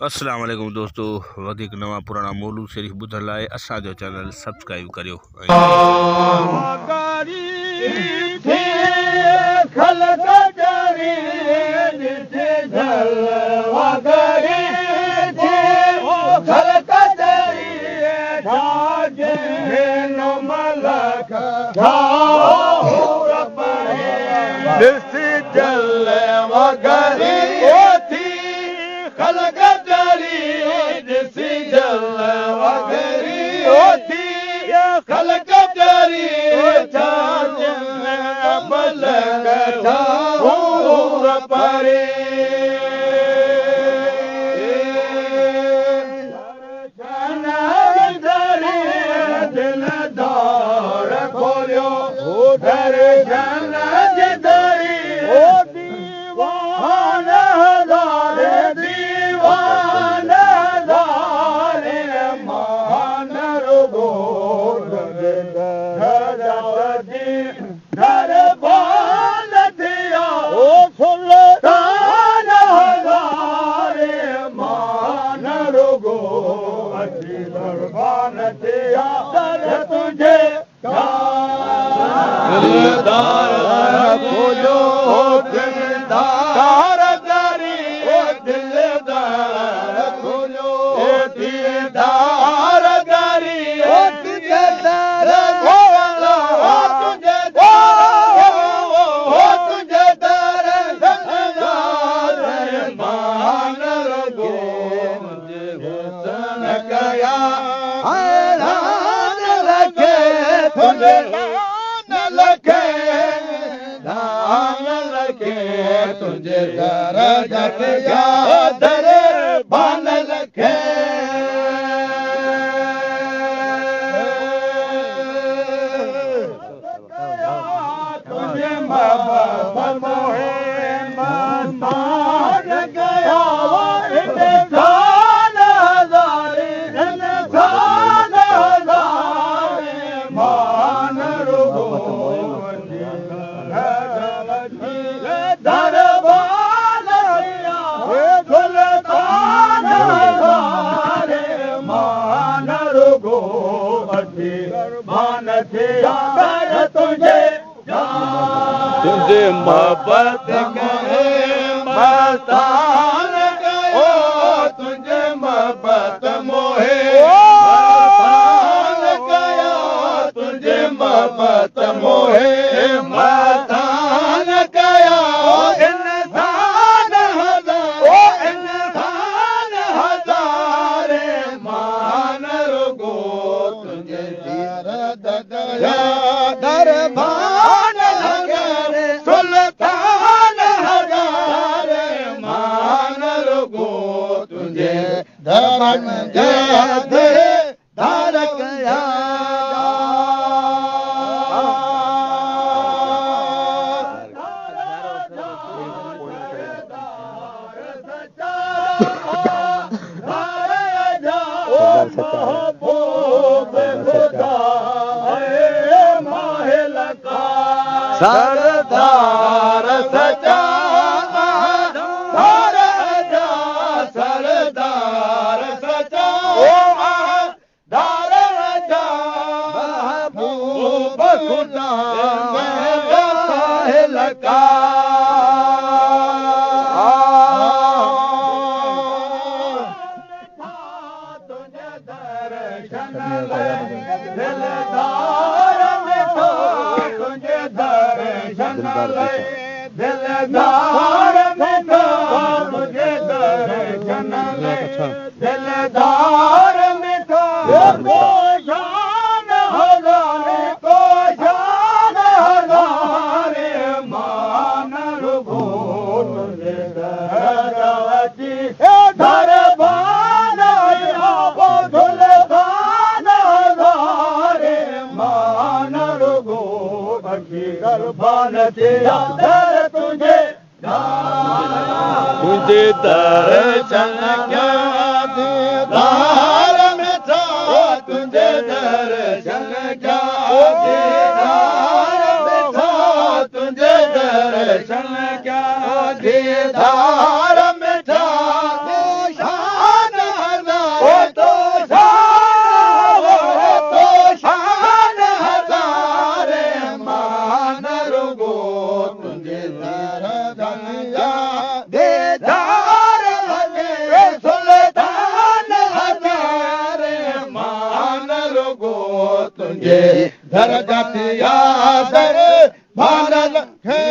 अस्सलाम वालेकुम दोस्तों, वधीक नवां पुराणा मौलूद शरीफ़ ॿुधण लाइ असांजो चैनल सब्सक्राइब करियो। दीदार मिठा तुझे दरगातिया दर बानल है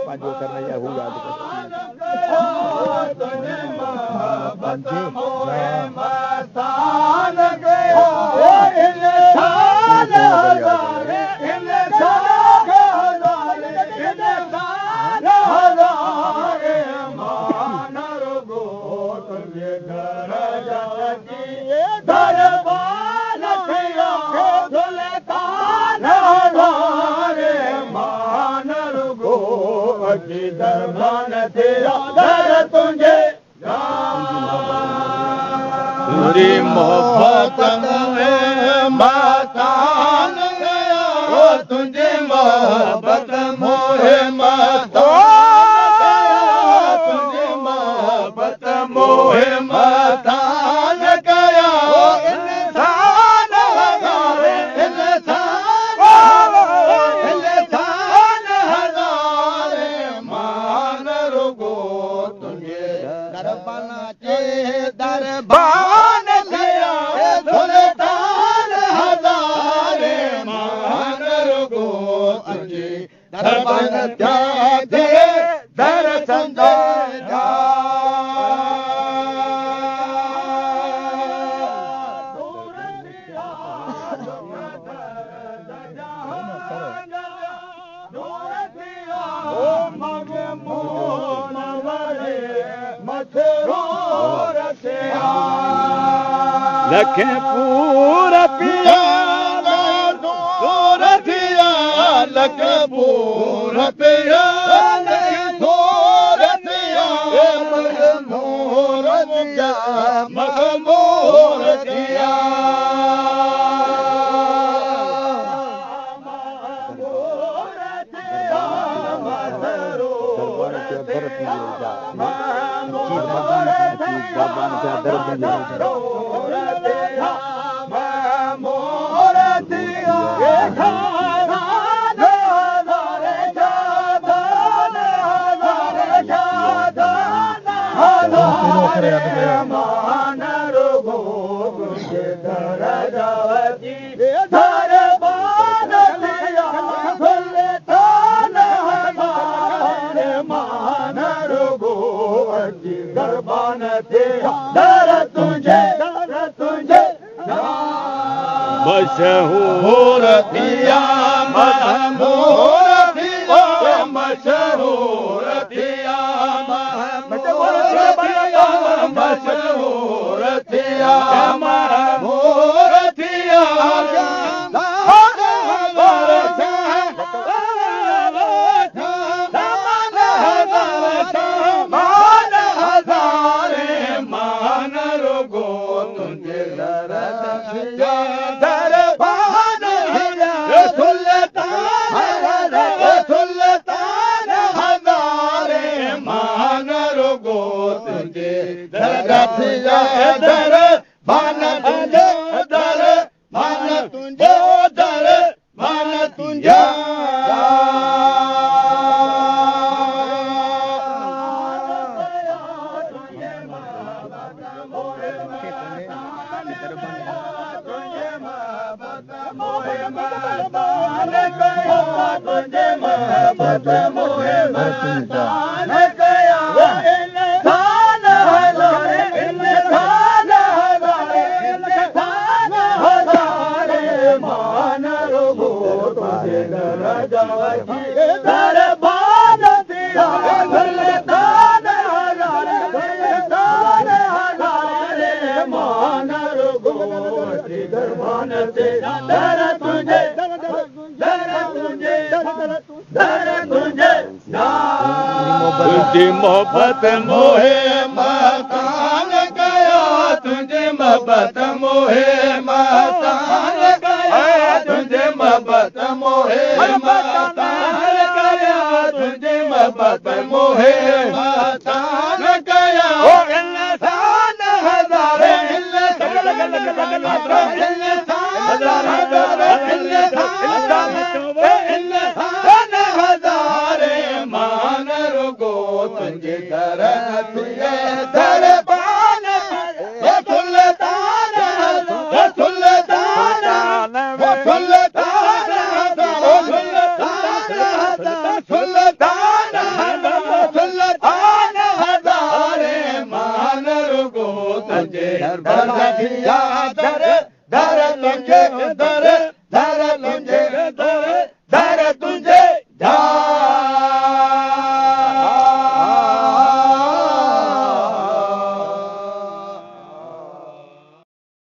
पांचो करना या हो याद कर तुझे तुझी मोहब्बत में मस्तान गया तुझे मोहब्बत मोहे मस्तान गया तुझे मोहब्बत मोहे मस्तान गया इंसान हजारे इंसान हजारे मान रुगो तुझे दरबाना चे दरबान लिया सुल्तान हजारे मान रुगो तुझे दरबान त्यागे दर्शन दे जा लखनपुर पिया दूर थिया लखनपुर पिया दूर थिया मखमूर थिया मखमूर थिया मशहूर थिया महमूर थिया मशहूर थिया महमूर थिया मशहूर थिया महमूर थिया मान रुगो तुझे दर भान तुझे दर भान तुझे दर भान तुझे तुझी मोहब्बत मोहे मस्तान गया तुझे मोहब्बत मोहे मस्तान गया तुझे मोहब्बत मोहे मस्तान गया तुझे मोहब्बत मोहे मस्तान गया ओ इंसान हजारे इंसान हजारे मान रुगो तुझे दर तुझे दर पान दर